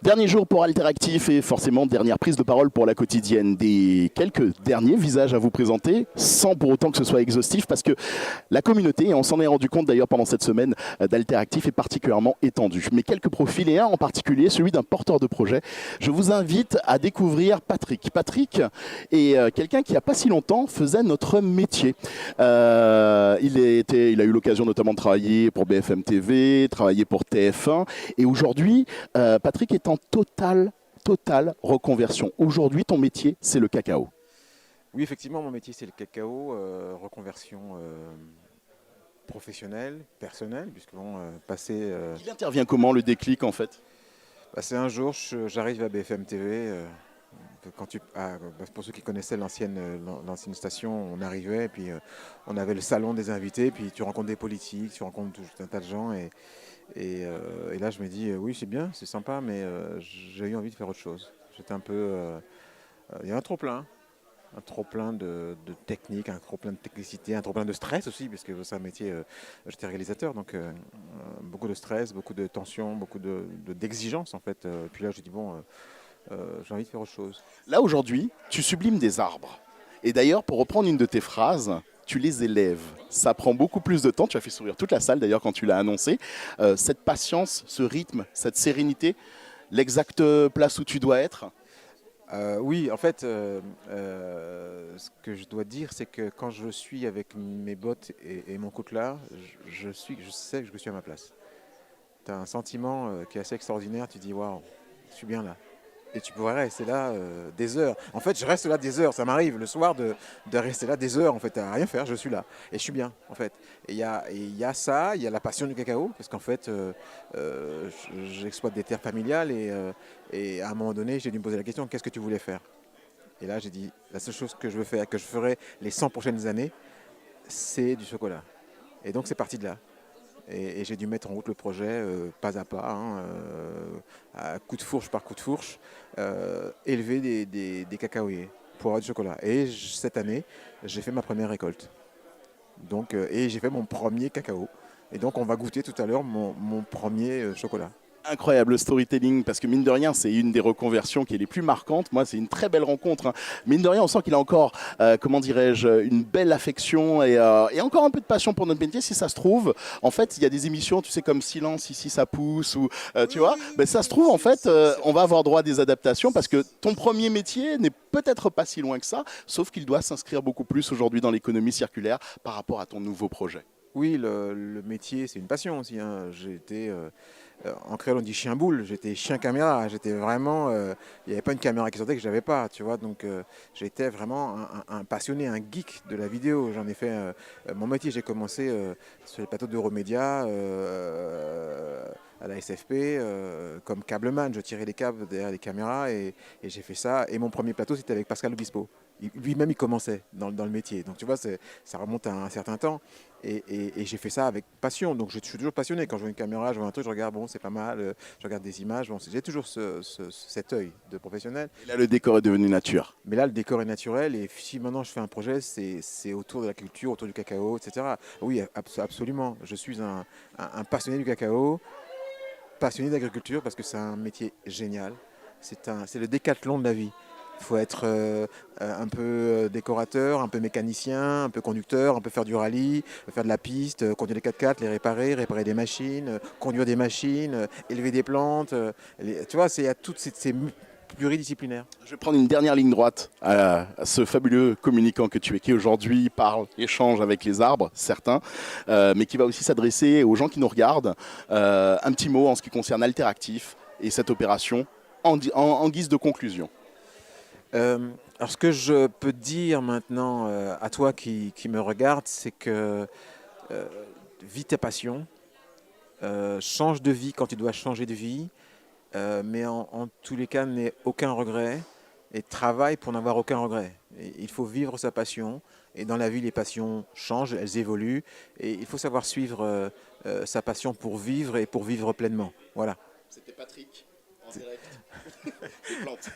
Dernier jour pour Alteractif et forcément dernière prise de parole pour la quotidienne. Des quelques derniers visages à vous présenter, sans pour autant que ce soit exhaustif, parce que la communauté, et on s'en est rendu compte d'ailleurs pendant cette semaine d'Alteractif, est particulièrement étendue. Mais quelques profils et un en particulier, celui d'un porteur de projet. Je vous invite à découvrir Patrick. Patrick est quelqu'un qui, il n'y a pas si longtemps, faisait notre métier. Il a eu l'occasion notamment de travailler pour BFM TV, travailler pour TF1, et aujourd'hui, Patrick est en totale reconversion. Aujourd'hui, ton métier, c'est le cacao. Oui, effectivement, mon métier c'est le cacao, reconversion professionnelle, personnelle, puisque bon, Il intervient comment le déclic en fait? passer un jour, j'arrive à BFM TV. Pour ceux qui connaissaient l'ancienne station, on arrivait et puis on avait le salon des invités, puis tu rencontres des politiques, tu rencontres tout un tas de gens et là je me dis oui c'est bien, c'est sympa, mais j'ai eu envie de faire autre chose. J'étais un peu, il y a un trop plein de technique, un trop plein de technicité, un trop plein de stress aussi, parce que c'est un métier, j'étais réalisateur, donc beaucoup de stress, beaucoup de tension, d'exigence en fait. Puis là je dis bon, j'ai envie de faire autre chose. Là aujourd'hui, tu sublimes des arbres. Et d'ailleurs, pour reprendre une de tes phrases, tu les élèves. Ça prend beaucoup plus de temps. Tu as fait sourire toute la salle d'ailleurs quand tu l'as annoncé. Cette patience, ce rythme, cette sérénité, l'exacte place où tu dois être. Oui, en fait, ce que je dois dire, c'est que quand je suis avec mes bottes et mon coutelas, je sais que je suis à ma place. Tu as un sentiment qui est assez extraordinaire, tu dis waouh, je suis bien là. Et tu pourrais rester là des heures. En fait, je reste là des heures. Ça m'arrive le soir de rester là des heures, en fait, à rien faire, je suis là. Et je suis bien, en fait. Et il y a ça, il y a la passion du cacao, parce qu'en fait, j'exploite des terres familiales et à un moment donné, j'ai dû me poser la question, qu'est-ce que tu voulais faire? Et là, j'ai dit, la seule chose que je veux faire, que je ferai les 100 prochaines années, c'est du chocolat. Et donc, c'est parti de là. Et j'ai dû mettre en route le projet pas à pas, hein, à coup de fourche par coup de fourche, élever des cacaoyers pour avoir du chocolat. Et cette année, j'ai fait ma première récolte. Donc, et j'ai fait mon premier cacao. Et donc, on va goûter tout à l'heure mon premier chocolat. Incroyable storytelling, parce que mine de rien, c'est une des reconversions qui est les plus marquantes. Moi, c'est une très belle rencontre, hein. Mine de rien, on sent qu'il a encore, comment dirais-je, une belle affection et encore un peu de passion pour notre métier. Si ça se trouve, en fait, il y a des émissions, tu sais, comme Silence, ici ça pousse, ou tu vois, ben, ça se trouve, en fait, on va avoir droit à des adaptations parce que ton premier métier n'est peut-être pas si loin que ça, sauf qu'il doit s'inscrire beaucoup plus aujourd'hui dans l'économie circulaire par rapport à ton nouveau projet. Oui, le métier, c'est une passion aussi, hein. J'ai été, en créole, on dit chien boule. J'étais chien caméra. J'étais vraiment. Il n'y avait pas une caméra qui sortait que je n'avais pas, tu vois. Donc, j'étais vraiment un passionné, un geek de la vidéo. J'en ai fait mon métier. J'ai commencé sur les plateaux d'Euromédia, à la SFP, comme câbleman. Je tirais les câbles derrière les caméras et j'ai fait ça. Et mon premier plateau, c'était avec Pascal Obispo. Lui-même, il commençait dans le métier. Donc, tu vois, ça remonte à un certain temps. Et j'ai fait ça avec passion. Donc, je suis toujours passionné. Quand je vois une caméra, je vois un truc, je regarde, bon, c'est pas mal. Je regarde des images. Bon, j'ai toujours cet œil de professionnel. Et là, le décor est devenu nature. Mais là, le décor est naturel. Et si maintenant je fais un projet, c'est autour de la culture, autour du cacao, etc. Oui, absolument. Je suis un passionné du cacao, passionné d'agriculture parce que c'est un métier génial. C'est le décathlon de la vie. Il faut être un peu décorateur, un peu mécanicien, un peu conducteur, un peu faire du rallye, faire de la piste, conduire les 4x4, les réparer des machines, conduire des machines, élever des plantes. Tu vois, il y a toutes ces pluridisciplinaires. Je vais prendre une dernière ligne droite à ce fabuleux communicant que tu es, qui aujourd'hui parle, échange avec les arbres, certains, mais qui va aussi s'adresser aux gens qui nous regardent. Un petit mot en ce qui concerne Alteractif et cette opération en guise de conclusion. Alors, ce que je peux dire maintenant à toi qui me regarde, c'est que euh, vis tes passions, change de vie quand tu dois changer de vie, mais en tous les cas, n'aie aucun regret et travaille pour n'avoir aucun regret. Et il faut vivre sa passion, et dans la vie, les passions changent, elles évoluent, et il faut savoir suivre sa passion pour vivre et pour vivre pleinement. Voilà. C'était Patrick, en direct des plantes.